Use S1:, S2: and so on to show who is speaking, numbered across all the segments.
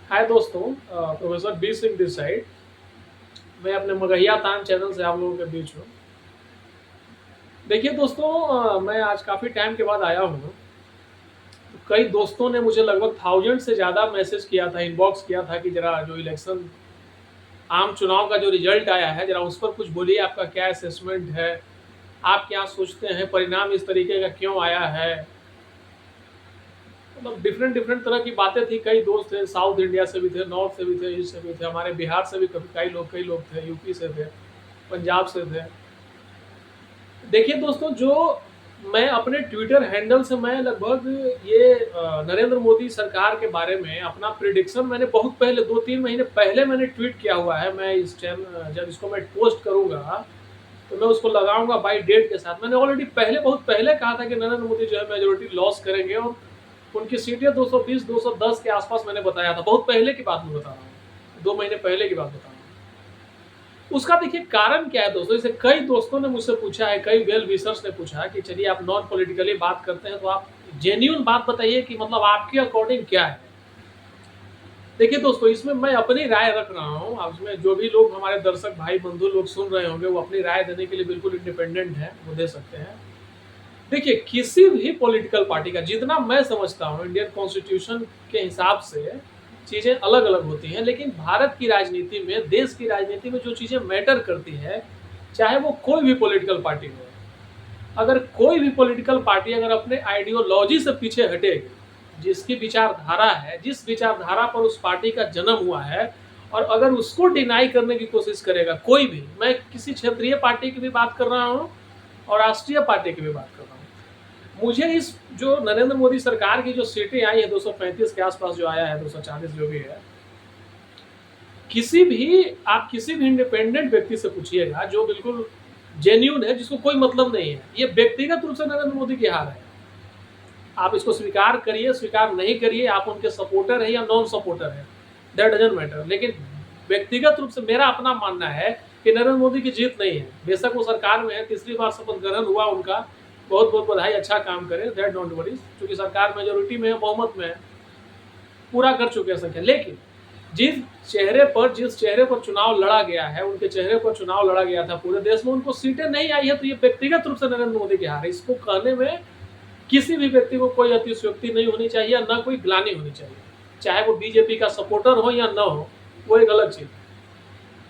S1: हाय दोस्तों, professor B Singh this side. मैं अपने मगहिया तान चैनल से आप लोगों के बीच हूँ। देखिए दोस्तों, मैं आज काफ़ी टाइम के बाद आया हूँ। तो कई दोस्तों ने मुझे लगभग 1000 से ज़्यादा मैसेज किया था, इनबॉक्स किया था कि ज़रा जो इलेक्शन आम चुनाव का जो रिजल्ट आया है, ज़रा उस पर कुछ बोलिए, आपका क्या असेसमेंट है, आप क्या सोचते हैं, परिणाम इस तरीके का क्यों आया है। मतलब डिफरेंट डिफरेंट तरह की बातें थी। कई दोस्त थे, साउथ इंडिया से भी थे, नॉर्थ से भी थे, ईस्ट से भी थे, हमारे बिहार से भी कई लोग थे, यूपी से थे, पंजाब से थे। देखिए दोस्तों, जो मैं अपने ट्विटर हैंडल से मैं लगभग ये नरेंद्र मोदी सरकार के बारे में अपना प्रिडिक्शन मैंने बहुत पहले 2-3 महीने पहले मैंने ट्वीट किया हुआ है। मैं इस टाइम जब इसको मैं पोस्ट करूँगा, तो मैं उसको लगाऊँगा बाय डेट के साथ। मैंने ऑलरेडी पहले बहुत पहले कहा था कि नरेंद्र मोदी जो है मेजॉरिटी लॉस करेंगे और उनकी सीटें 220-210 के आस-पास मैंने बताया था। बहुत पहले की बात मैं बता रहा हूँ। 2 महीने पहले की बात बता रहा हूँ। उसका देखिए कारण क्या है दोस्तों, जैसे कई दोस्तों ने मुझसे पूछा है, कई वेल विशर्स ने पूछा कि चलिए आप नॉन पॉलिटिकली बात करते हैं तो आप जेन्युइन बात बताइए कि मतलब आपके अकॉर्डिंग क्या है। देखिए दोस्तों, इसमें मैं अपनी राय रख रहा हूँ। अब इसमें जो भी लोग हमारे दर्शक भाई बंधु लोग सुन रहे होंगे, वो अपनी राय देने के लिए बिल्कुल इंडिपेंडेंट है, वो दे सकते हैं। देखिए, किसी भी पॉलिटिकल पार्टी का, जितना मैं समझता हूँ इंडियन कॉन्स्टिट्यूशन के हिसाब से चीज़ें अलग-अलग होती हैं, लेकिन भारत की राजनीति में, देश की राजनीति में जो चीज़ें मैटर करती है, चाहे वो कोई भी पॉलिटिकल पार्टी हो। अगर कोई भी पॉलिटिकल पार्टी अगर अपने आइडियोलॉजी से पीछे हटेगी, जिसकी विचारधारा है, जिस विचारधारा पर उस पार्टी का जन्म हुआ है, और अगर उसको डिनाई करने की कोशिश करेगा कोई भी, मैं किसी क्षेत्रीय पार्टी की भी बात कर रहा हूँ और राष्ट्रीय पार्टी की भी बात कर रहा हूँ। मुझे इस जो नरेंद्र मोदी सरकार की जो सीटें आई है 235 के आसपास जो आया है, 240 जो भी है, किसी भी इंडिपेंडेंट व्यक्ति से पूछिएगा जो बिल्कुल जेन्यून है, जिसको कोई मतलब नहीं है, ये व्यक्तिगत रूप से नरेंद्र मोदी की हार है। आप इसको स्वीकार करिए, स्वीकार नहीं करिए, आप उनके सपोर्टर है या नॉन सपोर्टर है, दैट डजंट मैटर। लेकिन व्यक्तिगत रूप से मेरा अपना मानना है कि नरेंद्र मोदी की जीत नहीं है। बेशक वो सरकार में है, तीसरी बार शपथ ग्रहण हुआ उनका, बहुत बहुत बधाई, अच्छा काम करे, दैट डोंट वरीज, क्योंकि सरकार मेजोरिटी में है, बहुमत में है, पूरा कर चुके हैं संख्या। लेकिन जिस चेहरे पर चुनाव लड़ा गया है, उनके चेहरे पर चुनाव लड़ा गया था पूरे देश में, उनको सीटें नहीं आई है, तो ये व्यक्तिगत रूप से नरेंद्र मोदी की हार है। इसको कहने में किसी भी व्यक्ति को कोई अतिशयोक्ति नहीं होनी चाहिए, ना कोई ग्लानि होनी चाहिए, चाहे वो बीजेपी का सपोर्टर हो या ना हो, वो एक अलग चीज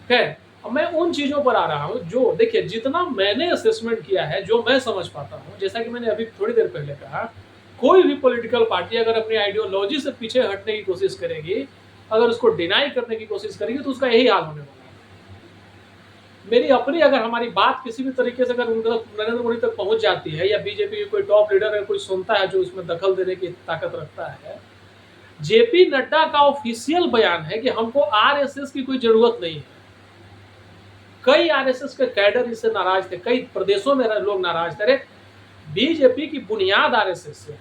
S1: है। अब मैं उन चीजों पर आ रहा हूँ जो, देखिए, जितना मैंने असेसमेंट किया है, जो मैं समझ पाता हूँ, जैसा कि मैंने अभी थोड़ी देर पहले कहा, कोई भी पॉलिटिकल पार्टी अगर अपनी आइडियोलॉजी से पीछे हटने की कोशिश करेगी, अगर उसको डिनाई करने की कोशिश करेगी, तो उसका यही हाल होने वाला है। मेरी अपनी अगर हमारी बात किसी भी तरीके से अगर उन तक, नरेंद्र मोदी तक पहुंच जाती है, या बीजेपी के कोई टॉप लीडर अगर कोई सुनता है जो इसमें दखल देने की ताकत रखता है, जेपी नड्डा का ऑफिशियल बयान है कि हमको आरएसएस की कोई जरूरत नहीं है। कई आरएसएस के कैडर इससे नाराज थे, कई प्रदेशों में लोग नाराज थे। अरे, बीजेपी की बुनियाद आरएसएस से है।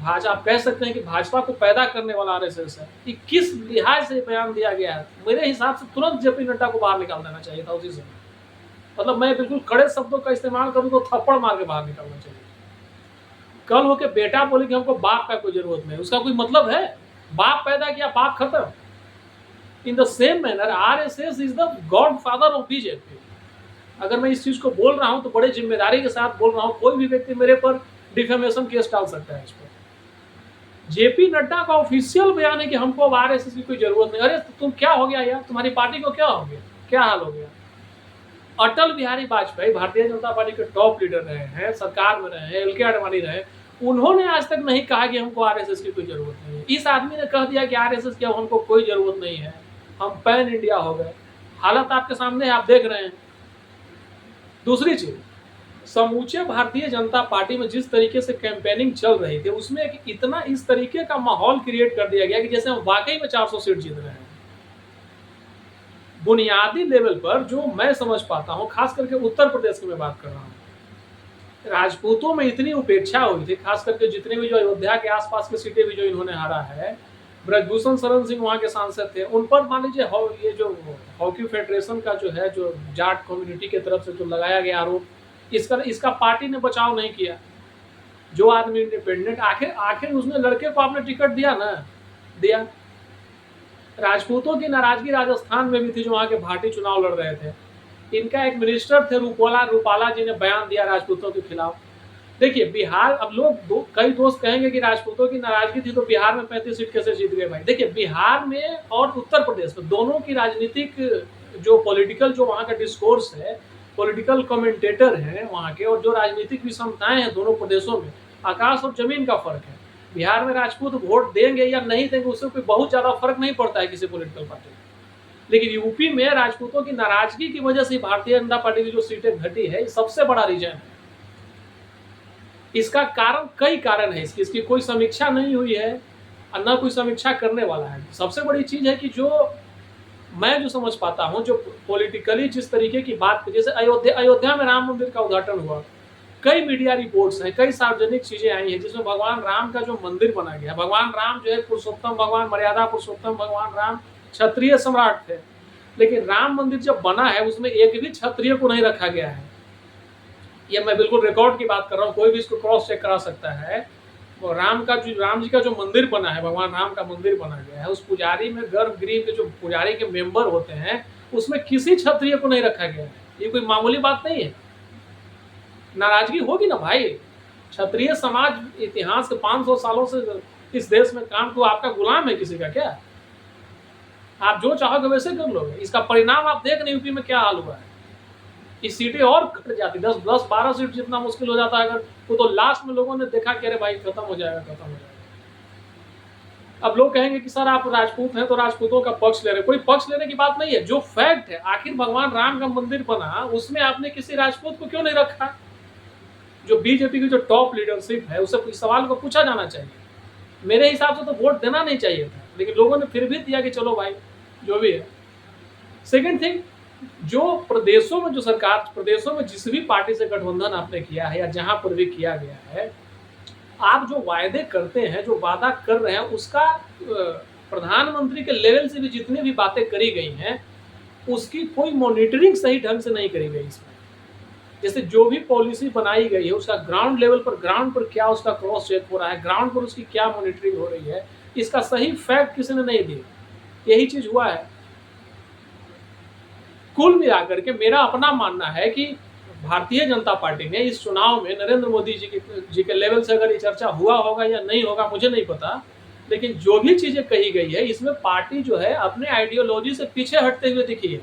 S1: भाजपा, आप कह सकते हैं कि भाजपा को पैदा करने वाला आरएसएस है। कि किस लिहाज से बयान दिया गया है, मेरे हिसाब से तुरंत जेपी नड्डा को बाहर निकाल देना चाहिए था उसी समय। मतलब मैं बिल्कुल कड़े शब्दों का इस्तेमाल करूं तो थप्पड़ मार के बाहर निकालना चाहिए। कल होके बेटा बोले कि हमको बाप का कोई जरूरत नहीं, उसका कोई मतलब है? बाप पैदा किया, बाप खत्म। In the same manner RSS is the God father of BJP. अगर मैं इस चीज को बोल रहा हूं तो बड़े जिम्मेदारी के साथ बोल रहा हूं, कोई भी व्यक्ति मेरे पर डिफेमेशन केस डाल सकता है इस पर। जेपी नड्डा का ऑफिशियल बयान है कि हमको अब आरएसएस की कोई जरूरत नहीं। अरे तुम क्या हो गया यार, तुम्हारी पार्टी को क्या हो गया, क्या हाल हो गया? अटल बिहारी वाजपेयी भारतीय जनता पार्टी के टॉप लीडर रहे हैं, सरकार में रहे हैं, एल के आडवाणी रहे, उन्होंने आज तक नहीं कहा कि हमको आरएसएस की कोई जरूरत नहीं है। इस आदमी ने कह दिया कि आरएसएस की अब हमको कोई जरूरत नहीं है, हम पैन इंडिया हो गए। हालत आपके सामने है, आप देख रहे हैं। दूसरी चीज, समूचे भारतीय जनता पार्टी में जिस तरीके से कैंपेनिंग चल रही थी, उसमें इतना इस तरीके का माहौल क्रिएट कर दिया गया कि जैसे हम वाकई में 400 सीट जीत रहे हैं। बुनियादी लेवल पर जो मैं समझ पाता हूं, खास करके उत्तर प्रदेश की मैं बात कर रहा हूं, राजपूतों में इतनी उपेक्षा हुई थी, खास करके जितने भी जो अयोध्या के आसपास की सीटें भी जो इन्होंने हारा है, ब्रजभूषण शरण सिंह वहां के सांसद थे, उन पर मान लीजिए ये जो हॉकी फेडरेशन का जो है, जो जाट कम्युनिटी की तरफ से जो लगाया गया आरोप, इसका पार्टी ने बचाव नहीं किया। जो आदमी इंडिपेंडेंट, आखिर आखिर उसने लड़के को आपने टिकट दिया ना, दिया। राजपूतों की नाराजगी राजस्थान में भी थी, जो वहां के भाटी चुनाव लड़ रहे थे। इनका एक मिनिस्टर थे रूपाला रूपाला जी ने बयान दिया राजपूतों के खिलाफ। देखिए बिहार, अब लोग कई दोस्त कहेंगे कि राजपूतों की नाराजगी थी तो बिहार में 35 सीट कैसे जीत गए भाई। देखिए बिहार में और उत्तर प्रदेश में दोनों की राजनीतिक जो पॉलिटिकल जो वहाँ का डिस्कोर्स है, पॉलिटिकल कमेंटेटर हैं वहाँ के, और जो राजनीतिक विषमताएं हैं दोनों प्रदेशों में, आकाश और जमीन का फर्क है। बिहार में राजपूत वोट देंगे या नहीं देंगे उससे कोई बहुत ज्यादा फर्क नहीं पड़ता है किसी पॉलिटिकल पार्टी में। लेकिन यूपी में राजपूतों की नाराजगी की वजह से भारतीय जनता पार्टी की जो सीटें घटी है, सबसे बड़ा रीजन है। इसका कारण, कई कारण है इसकी कोई समीक्षा नहीं हुई है और न कोई समीक्षा करने वाला है। सबसे बड़ी चीज है कि जो मैं जो समझ पाता हूं, जो पॉलिटिकली जिस तरीके की बात, जैसे अयोध्या में राम मंदिर का उद्घाटन हुआ, कई मीडिया रिपोर्ट्स हैं, कई सार्वजनिक चीजें आई हैं जिसमें भगवान राम का जो मंदिर बना गया, भगवान राम जो है पुरुषोत्तम भगवान, मर्यादा पुरुषोत्तम भगवान राम क्षत्रिय सम्राट थे, लेकिन राम मंदिर जब बना है उसमें एक भी क्षत्रिय को नहीं रखा गया है। ये मैं बिल्कुल रिकॉर्ड की बात कर रहा हूँ, कोई भी इसको क्रॉस चेक करा सकता है। वो राम जी का जो मंदिर बना है, भगवान राम का मंदिर बना गया है, उस पुजारी में गर्भगृह के जो पुजारी के मेंबर होते हैं उसमें किसी क्षत्रिय को नहीं रखा गया है। ये कोई मामूली बात नहीं है, नाराजगी होगी ना भाई। क्षत्रिय समाज इतिहास के 500 सालों से इस देश में काम को, आपका गुलाम है किसी का क्या? आप जो चाहोगे वैसे कर लोगे। इसका परिणाम आप देख रहे यूपी में क्या हाल हुआ है। इस सीटें और घट जाती, 10-12 सीट जितना मुश्किल हो जाता है अगर वो, तो लास्ट में लोगों ने देखा कि अरे भाई खत्म हो जाएगा। अब लोग कहेंगे कि सर आप राजपूत हैं तो राजपूतों का पक्ष ले रहे। कोई पक्ष लेने की बात नहीं है, जो फैक्ट है, आखिर भगवान राम का मंदिर बना उसमें आपने किसी राजपूत को क्यों नहीं रखा? जो बीजेपी की जो टॉप लीडरशिप है उससे इस सवाल को पूछा जाना चाहिए। मेरे हिसाब से तो वोट देना नहीं चाहिए था, लेकिन लोगों ने फिर भी दिया कि चलो भाई जो भी है। सेकेंड थिंग, जो प्रदेशों में, जो सरकार प्रदेशों में जिस भी पार्टी से गठबंधन आपने किया है या जहां पर भी किया गया है, आप जो वायदे करते हैं, जो वादा कर रहे हैं, उसका प्रधानमंत्री के लेवल से भी जितनी भी बातें करी गई हैं उसकी कोई मॉनिटरिंग सही ढंग से नहीं करी गई इसमें। जैसे जो भी पॉलिसी बनाई गई है उसका ग्राउंड लेवल पर, ग्राउंड पर क्या उसका क्रॉस चेक हो रहा है, ग्राउंड पर उसकी क्या मॉनिटरिंग हो रही है, इसका सही फैक्ट किसी ने नहीं दिया। यही चीज हुआ है। कुल मिलाकर के मेरा अपना मानना है कि भारतीय जनता पार्टी ने इस चुनाव में नरेंद्र मोदी जी के लेवल से, अगर ये चर्चा हुआ होगा या नहीं होगा मुझे नहीं पता, लेकिन जो भी चीजें कही गई है इसमें पार्टी जो है अपने आइडियोलॉजी से पीछे हटते हुए दिखी है,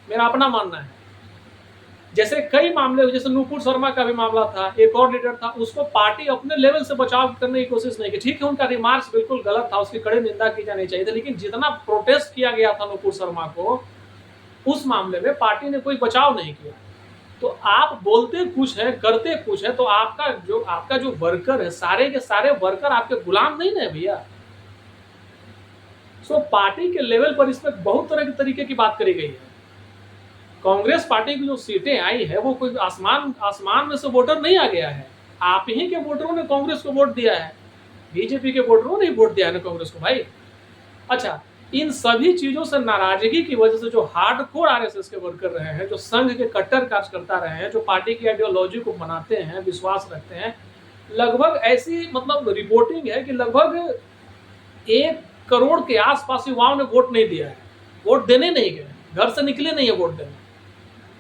S1: मेरा अपना मानना है। जैसे कई मामले, जैसे नुपुर शर्मा का भी मामला था, एक और लीडर था, उसको पार्टी अपने लेवल से बचाव करने की कोशिश नहीं की। ठीक है उनका रिमार्क्स बिल्कुल गलत था, उसकी कड़ी निंदा की जानी चाहिए थी, लेकिन जितना प्रोटेस्ट किया गया था नुपुर शर्मा को, उस मामले में पार्टी ने कोई बचाव नहीं किया। तो आप बोलते कुछ है, करते कुछ है, तो आपका जो वर्कर है, सारे के सारे वर्कर आपके गुलाम नहीं ना भैया। सो पार्टी के लेवल पर इसमें बहुत तरह के तरीके की बात करी गई है। कांग्रेस पार्टी की जो सीटें आई है वो कोई आसमान में से वोटर नहीं आ गया है, आप ही के वोटरों ने कांग्रेस को वोट दिया है, बीजेपी के वोटरों ने वोट दिया है ना कांग्रेस को भाई। अच्छा, इन सभी चीजों से नाराजगी की वजह से जो हार्डकोर आरएसएस के वर्कर रहे हैं, जो संघ के कट्टर कार्यकर्ता रहे हैं, जो पार्टी की आइडियोलॉजी को बनाते हैं, विश्वास रखते हैं, लगभग ऐसी मतलब रिपोर्टिंग है कि लगभग 1 करोड़ के आसपास युवाओं ने वोट नहीं दिया है, वोट देने नहीं गए, घर से निकले नहीं है वोट देने।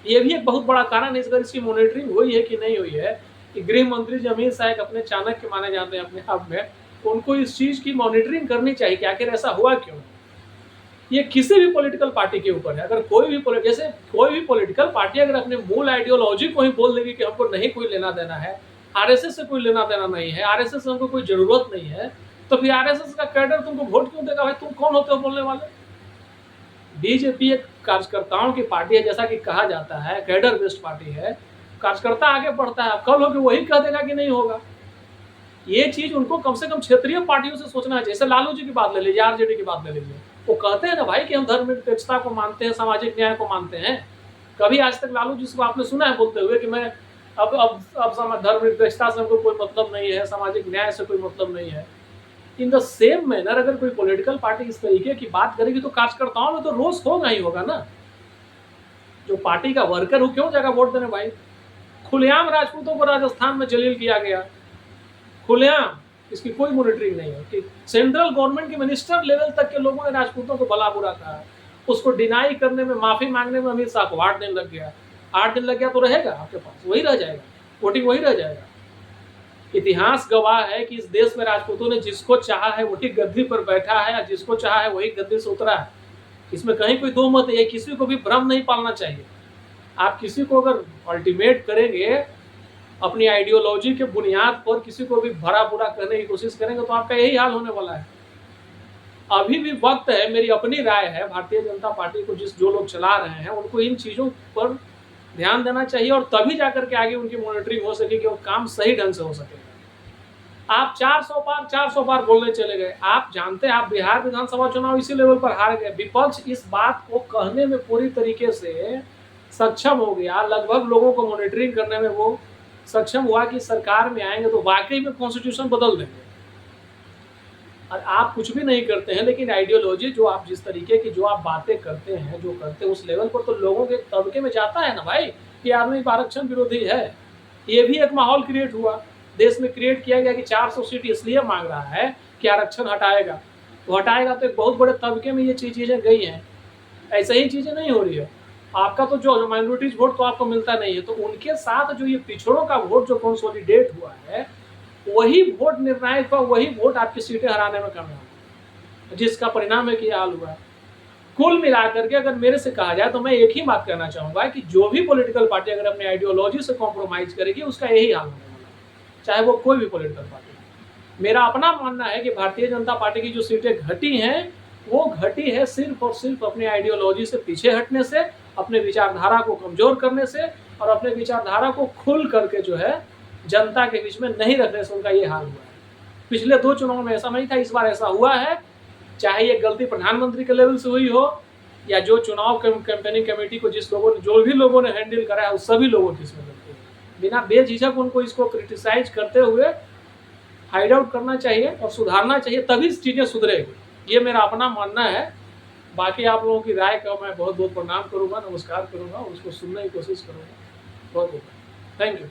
S1: ये भी एक बहुत बड़ा कारण है। इसकी मॉनिटरिंग हुई है कि नहीं हुई है, कि गृह मंत्री अमित शाह अपने चाणक्य माने जाते हैं अपने आप में, उनको इस चीज की मॉनिटरिंग करनी चाहिए कि आखिर ऐसा हुआ क्यों। ये किसी भी पॉलिटिकल पार्टी के ऊपर है। अगर कोई भी पॉलिटिकल पार्टी अगर अपने मूल आइडियोलॉजी को ही बोल देगी कि हमको नहीं कोई लेना देना है, आरएसएस से कोई लेना देना नहीं है, आरएसएस से हमको कोई जरूरत नहीं है, तो फिर आरएसएस का कैडर तुमको वोट क्यों देगा भाई? तुम कौन होते हो बोलने वाले? बीजेपी एक कार्यकर्ताओं की पार्टी है, जैसा कि कहा जाता है कैडर बेस्ड पार्टी है, कार्यकर्ता आगे बढ़ता है। अब कल होकर वही कह देगा कि नहीं होगा। ये चीज उनको कम से कम क्षेत्रीय पार्टियों से सोचना चाहिए। जैसे लालू जी की बात ले लीजिए, आरजेडी की बात ले लीजिए, वो कहते हैं ना भाई कि हम धर्मनिरपेक्षता को मानते हैं, सामाजिक न्याय को मानते हैं। कभी आज तक लालू जी को आपने सुना है बोलते हुए कि मैं अब धर्मनिरपेक्षता से हमको कोई मतलब नहीं है, सामाजिक न्याय से कोई मतलब नहीं है। इन द सेम मैनर अगर कोई पॉलिटिकल पार्टी इस तरीके की बात करेगी तो कार्यकर्ताओं में तो रोष होगा ही होगा ना। जो पार्टी का वर्कर हो क्यों जाएगा वोट देने भाई? खुलेआम राजपूतों को राजस्थान में जलील किया गया, खुलेआम। इसकी कोई मॉनिटरिंग नहीं है कि सेंट्रल गवर्नमेंट के मिनिस्टर लेवल तक के लोगों ने राजपूतों को भला बुरा कहा, उसको डिनाई करने में, माफी मांगने में अमित शाह को 8 दिन लग गया। 8 दिन लग गया तो रहेगा आपके पास, वही रह जाएगा, वोटिंग वही रह जाएगा। इतिहास गवाह है कि इस देश में राजपूतों ने जिसको चाहा है वही गद्दी पर बैठा है, और जिसको चाहा है वही गद्दी से उतरा है। इसमें कहीं कोई दो मत है, किसी को भी भ्रम नहीं पालना चाहिए। आप किसी को अगर अल्टीमेट करेंगे, अपनी आइडियोलॉजी के बुनियाद पर किसी को भी भरा बुरा करने की कोशिश करेंगे तो आपका यही हाल होने वाला है। अभी भी वक्त है, मेरी अपनी राय है, भारतीय जनता पार्टी को जो लोग चला रहे हैं उनको इन चीज़ों पर ध्यान देना चाहिए, और तभी जाकर के आगे उनकी मॉनिटरिंग हो सके कि वो काम सही ढंग से हो सकेगा। आप 400 बार बोलने चले गए। आप जानते हैं, आप बिहार विधानसभा चुनाव इसी लेवल पर हार गए। विपक्ष इस बात को कहने में पूरी तरीके से सक्षम हो गया, लगभग लोगों को मॉनिटरिंग करने में वो सक्षम हुआ कि सरकार में आएंगे तो वाकई में कॉन्स्टिट्यूशन बदल देंगे। और आप कुछ भी नहीं करते हैं, लेकिन आइडियोलॉजी जो आप जिस तरीके की जो आप बातें करते हैं, जो करते हैं, उस लेवल पर तो लोगों के तबके में जाता है ना भाई कि आदमी आरक्षण विरोधी है। ये भी एक माहौल क्रिएट हुआ, देश में क्रिएट किया गया कि 400 सीट इसलिए मांग रहा है कि आरक्षण हटाएगा, तो हटाएगा तो एक बहुत बड़े तबके में ये चीज़ें गई हैं। ऐसे ही चीज़ें नहीं हो रही है। आपका तो जो माइनॉरिटीज वोट तो आपको मिलता नहीं है, तो उनके साथ जो ये पिछड़ों का वोट जो कंसोलिडेट हुआ है, वही वोट निर्णायक हुआ, वही वोट आपकी सीटें हराने में कामयाब, जिसका परिणाम है कि ये हाल हुआ। कुल मिलाकर के अगर मेरे से कहा जाए तो मैं एक ही बात कहना चाहूँगा कि जो भी पॉलिटिकल पार्टी अगर अपनी आइडियोलॉजी से कॉम्प्रोमाइज़ करेगी उसका यही हाल होने वाला है, चाहे वो कोई भी पॉलिटिकल पार्टी। मेरा अपना मानना है कि भारतीय जनता पार्टी की जो सीटें घटी हैं, वो घटी है सिर्फ और सिर्फ अपनी आइडियोलॉजी से पीछे हटने से, अपने विचारधारा को कमज़ोर करने से, और अपने विचारधारा को खुल करके जो है जनता के बीच में नहीं रखने से उनका ये हाल हुआ है। पिछले 2 चुनावों में ऐसा नहीं था, इस बार ऐसा हुआ है। चाहे ये गलती प्रधानमंत्री के लेवल से हुई हो, या जो चुनाव कैंपेनिंग कमेटी को जो भी लोगों ने हैंडल करा है, उस सभी लोगों की इसमें गलती है। बिना बेझिझक उनको इसको क्रिटिसाइज करते हुए हाइड आउट करना चाहिए और सुधारना चाहिए, तभी चीज़ें सुधरेगी। ये मेरा अपना मानना है। बाकी आप लोगों की राय का मैं बहुत बहुत प्रणाम करूँगा, नमस्कार करूँगा, उसको सुनने की कोशिश करूँगा। बहुत बहुत थैंक यू।